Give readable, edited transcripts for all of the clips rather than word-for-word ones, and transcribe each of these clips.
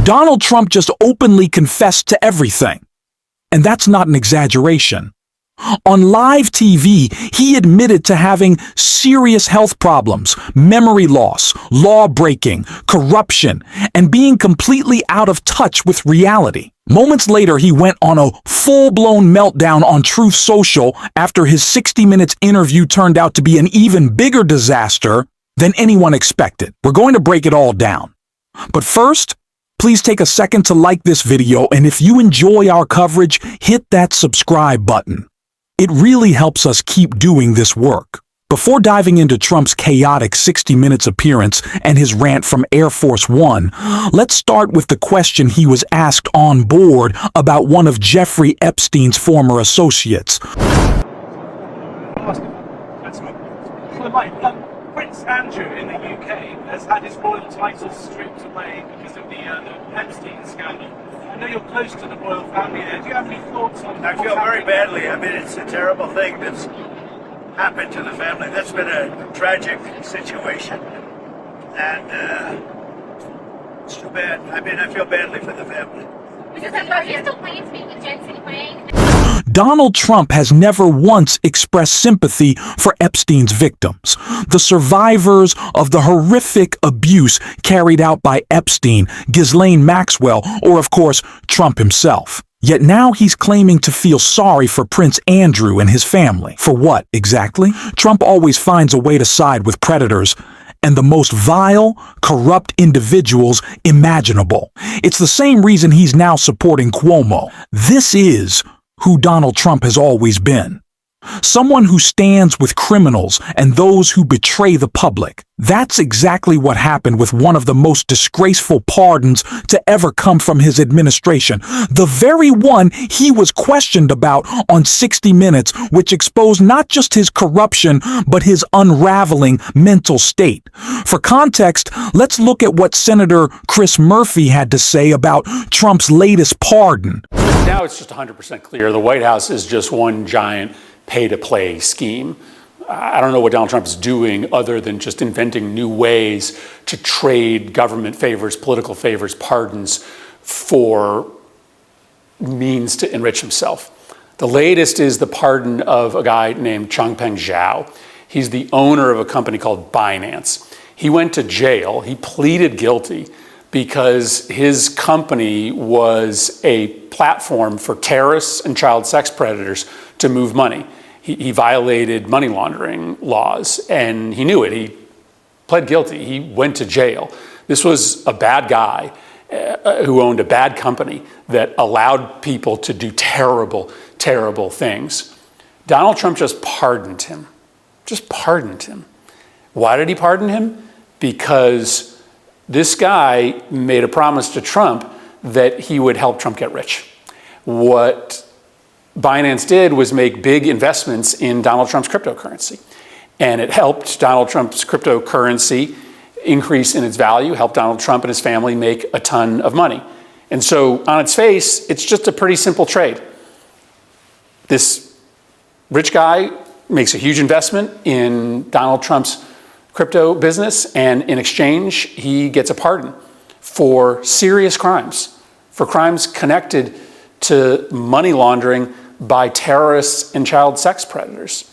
Donald Trump just openly confessed to everything. And that's not an exaggeration. On live TV, he admitted to having serious health problems, memory loss, law breaking, corruption, and being completely out of touch with reality. Moments later, he went on a full-blown meltdown on Truth Social after his 60 Minutes interview turned out to be an even bigger disaster than anyone expected. We're going to break it all down. But first, please take a second to like this video, and if you enjoy our coverage, hit that subscribe button. It really helps us keep doing this work. Before diving into Trump's chaotic 60 Minutes appearance and his rant from Air Force One, let's start with the question he was asked on board about one of Jeffrey Epstein's former associates. Prince Andrew in the UK has had his royal title stripped away because of the Epstein scandal. I know you're close to the royal family there. Do you have any thoughts on that? I feel very badly. I mean, it's a terrible thing that's happened to the family. That's been a tragic situation. And it's too bad. I mean, I feel badly for the family. Are you still planning to meet with Jensen Wang? Donald Trump has never once expressed sympathy for Epstein's victims, the survivors of the horrific abuse carried out by Epstein, Ghislaine Maxwell, or of course, Trump himself. Yet now he's claiming to feel sorry for Prince Andrew and his family. For what, exactly? Trump always finds a way to side with predators and the most vile, corrupt individuals imaginable. It's the same reason he's now supporting Cuomo. This is who Donald Trump has always been. Someone who stands with criminals and those who betray the public. That's exactly what happened with one of the most disgraceful pardons to ever come from his administration. The very one he was questioned about on 60 Minutes, which exposed not just his corruption, but his unraveling mental state. For context, let's look at what Senator Chris Murphy had to say about Trump's latest pardon. Now it's just 100% clear the White House is just one giant pay-to-play scheme. I don't know what Donald Trump is doing other than just inventing new ways to trade government favors, political favors, pardons for means to enrich himself. The latest is the pardon of a guy named Changpeng Zhao. He's the owner of a company called Binance. He went to jail. He pleaded guilty because his company was a platform for terrorists and child sex predators to move money. He violated money laundering laws, and he knew it. He pled guilty. He went to jail. This was a bad guy who owned a bad company that allowed people to do terrible, terrible things. Donald Trump just pardoned him. Just pardoned him. Why did he pardon him? Because this guy made a promise to Trump that he would help Trump get rich. What Binance did was make big investments in Donald Trump's cryptocurrency. And it helped Donald Trump's cryptocurrency increase in its value, helped Donald Trump and his family make a ton of money. And so on its face, it's just a pretty simple trade. This rich guy makes a huge investment in Donald Trump's crypto business, and in exchange, he gets a pardon for serious crimes, for crimes connected to money laundering by terrorists and child sex predators.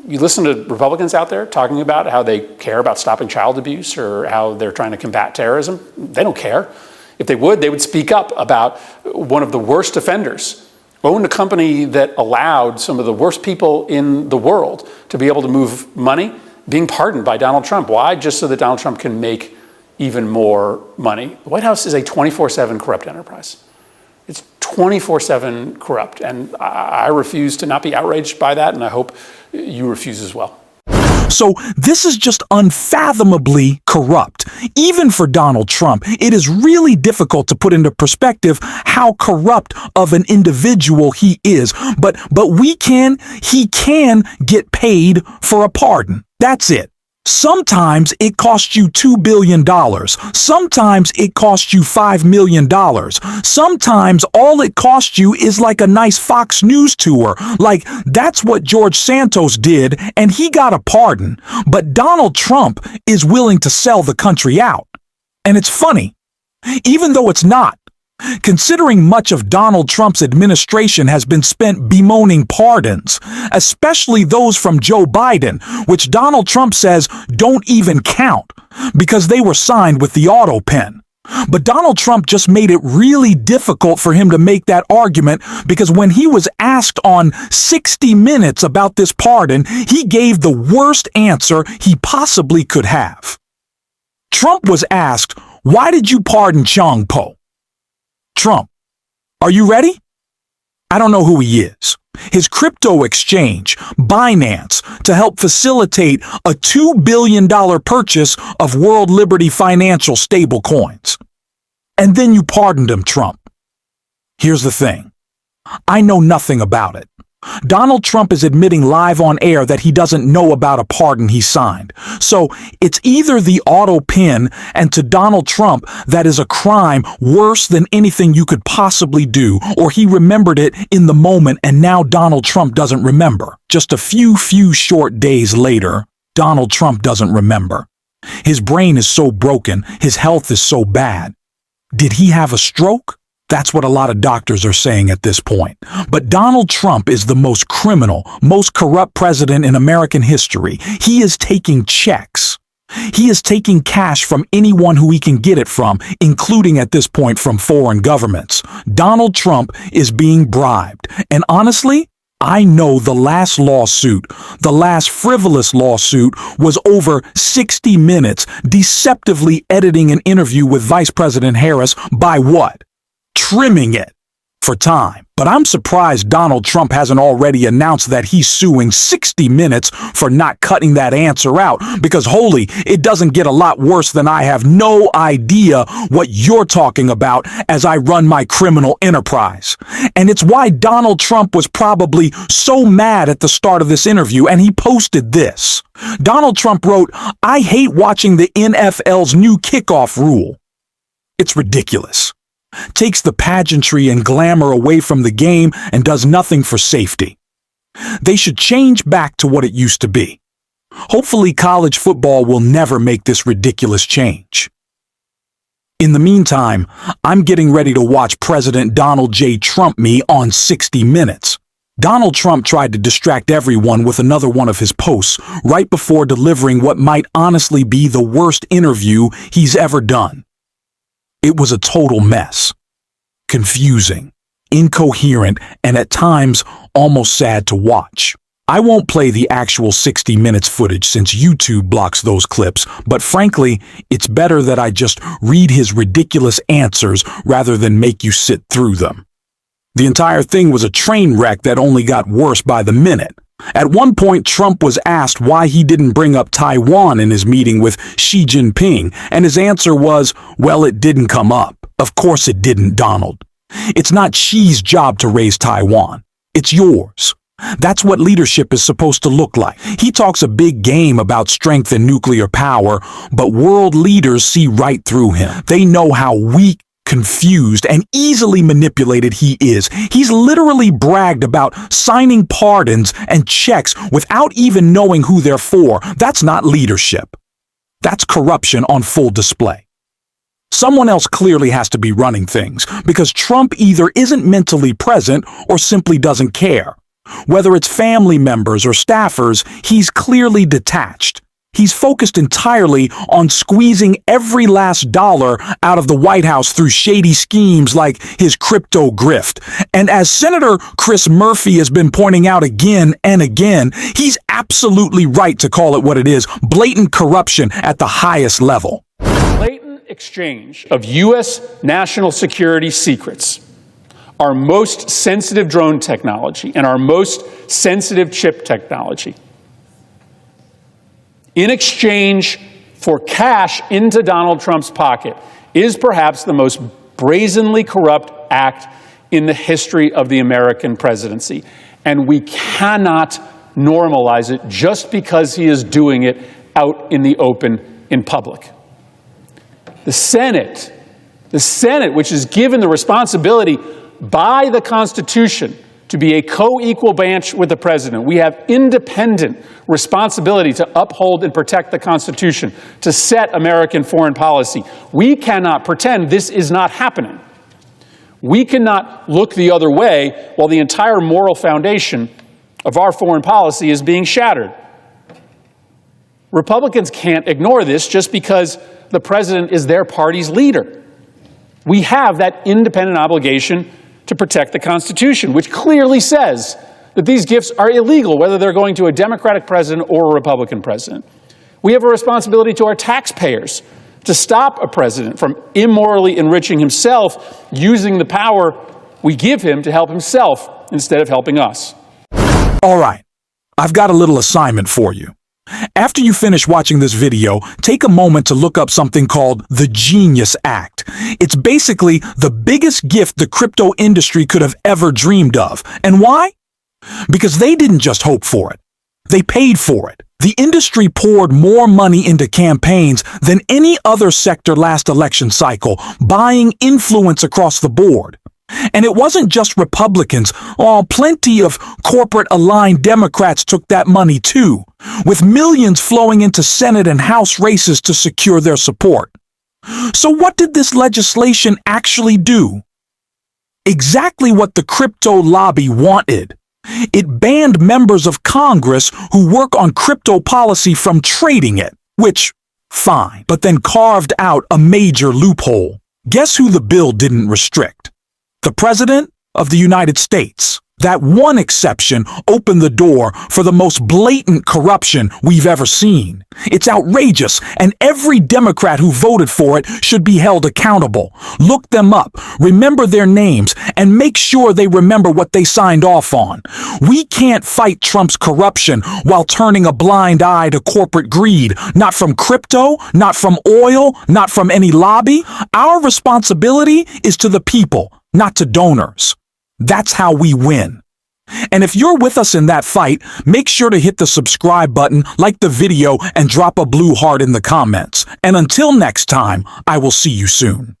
You listen to Republicans out there talking about how they care about stopping child abuse or how they're trying to combat terrorism. They don't care. If they would speak up about one of the worst offenders, owned a company that allowed some of the worst people in the world to be able to move money, being pardoned by Donald Trump. Why? Just so that Donald Trump can make even more money. The White House is a 24/7 corrupt enterprise. It's 24/7 corrupt, and I refuse to not be outraged by that, and I hope you refuse as well. So this is just unfathomably corrupt. Even for Donald Trump, it is really difficult to put into perspective how corrupt of an individual he is. But he can get paid for a pardon. That's it. Sometimes it costs you $2 billion. Sometimes it costs you $5 million. Sometimes all it costs you is like a nice Fox News tour. Like, that's what George Santos did, and he got a pardon. But Donald Trump is willing to sell the country out. And it's funny. Even though it's not. Considering much of Donald Trump's administration has been spent bemoaning pardons, especially those from Joe Biden, which Donald Trump says don't even count because they were signed with the auto pen. But Donald Trump just made it really difficult for him to make that argument because when he was asked on 60 Minutes about this pardon, he gave the worst answer he possibly could have. Trump was asked, "Why did you pardon Chong Po?" Trump, are you ready? I don't know who he is. His crypto exchange, Binance, to help facilitate a $2 billion purchase of World Liberty Financial stablecoins. And then you pardoned him, Trump. Here's the thing. I know nothing about it. Donald Trump is admitting live on air that he doesn't know about a pardon he signed. So it's either the auto pen, and to Donald Trump, that is a crime worse than anything you could possibly do, or he remembered it in the moment and now Donald Trump doesn't remember. Just a few short days later, Donald Trump doesn't remember. His brain is so broken, his health is so bad. Did he have a stroke? That's what a lot of doctors are saying at this point. But Donald Trump is the most criminal, most corrupt president in American history. He is taking checks. He is taking cash from anyone who he can get it from, including at this point from foreign governments. Donald Trump is being bribed. And honestly, I know the last lawsuit, the last frivolous lawsuit, was over 60 Minutes deceptively editing an interview with Vice President Harris by what? Trimming it for time. But I'm surprised Donald Trump hasn't already announced that he's suing 60 Minutes for not cutting that answer out, because holy, it doesn't get a lot worse than I have no idea what you're talking about as I run my criminal enterprise. And it's why Donald Trump was probably so mad at the start of this interview, and he posted this. Donald Trump wrote, "I hate watching the NFL's new kickoff rule. It's ridiculous. Takes the pageantry and glamour away from the game and does nothing for safety. They should change back to what it used to be. Hopefully college football will never make this ridiculous change." In the meantime, I'm getting ready to watch President Donald J. Trump me on 60 Minutes. Donald Trump tried to distract everyone with another one of his posts right before delivering what might honestly be the worst interview he's ever done. It was a total mess. Confusing, incoherent, and at times almost sad to watch. I won't play the actual 60 Minutes footage since YouTube blocks those clips, but frankly, it's better that I just read his ridiculous answers rather than make you sit through them. The entire thing was a train wreck that only got worse by the minute. At one point, Trump was asked why he didn't bring up Taiwan in his meeting with Xi Jinping, and his answer was, well, it didn't come up. Of course it didn't, Donald. It's not Xi's job to raise Taiwan. It's yours. That's what leadership is supposed to look like. He talks a big game about strength and nuclear power, but world leaders see right through him. They know how weak, confused, and easily manipulated he is. He's literally bragged about signing pardons and checks without even knowing who they're for. That's not leadership. That's corruption on full display. Someone else clearly has to be running things, because Trump either isn't mentally present or simply doesn't care. Whether it's family members or staffers, he's clearly detached. He's focused entirely on squeezing every last dollar out of the White House through shady schemes like his crypto grift. And as Senator Chris Murphy has been pointing out again and again, he's absolutely right to call it what it is: blatant corruption at the highest level. Blatant exchange of U.S. national security secrets, our most sensitive drone technology and our most sensitive chip technology, in exchange for cash into Donald Trump's pocket, is perhaps the most brazenly corrupt act in the history of the American presidency. And we cannot normalize it just because he is doing it out in the open in public. The Senate, which is given the responsibility by the Constitution to be a co-equal branch with the president. We have independent responsibility to uphold and protect the Constitution, to set American foreign policy. We cannot pretend this is not happening. We cannot look the other way while the entire moral foundation of our foreign policy is being shattered. Republicans can't ignore this just because the president is their party's leader. We have that independent obligation to protect the Constitution, which clearly says that these gifts are illegal, whether they're going to a Democratic president or a Republican president. We have a responsibility to our taxpayers to stop a president from immorally enriching himself, using the power we give him to help himself instead of helping us. All right, I've got a little assignment for you. After you finish watching this video, take a moment to look up something called the Genius Act. It's basically the biggest gift the crypto industry could have ever dreamed of. And why? Because they didn't just hope for it. They paid for it. The industry poured more money into campaigns than any other sector last election cycle, buying influence across the board. And it wasn't just Republicans. Plenty of corporate-aligned Democrats took that money too, with millions flowing into Senate and House races to secure their support. So what did this legislation actually do? Exactly what the crypto lobby wanted. It banned members of Congress who work on crypto policy from trading it, which, fine, but then carved out a major loophole. Guess who the bill didn't restrict? The President of the United States. That one exception opened the door for the most blatant corruption we've ever seen. It's outrageous, and every Democrat who voted for it should be held accountable. Look them up, remember their names, and make sure they remember what they signed off on. We can't fight Trump's corruption while turning a blind eye to corporate greed, not from crypto, not from oil, not from any lobby. Our responsibility is to the people, not to donors. That's how we win. And if you're with us in that fight, make sure to hit the subscribe button, like the video, and drop a blue heart in the comments. And until next time, I will see you soon.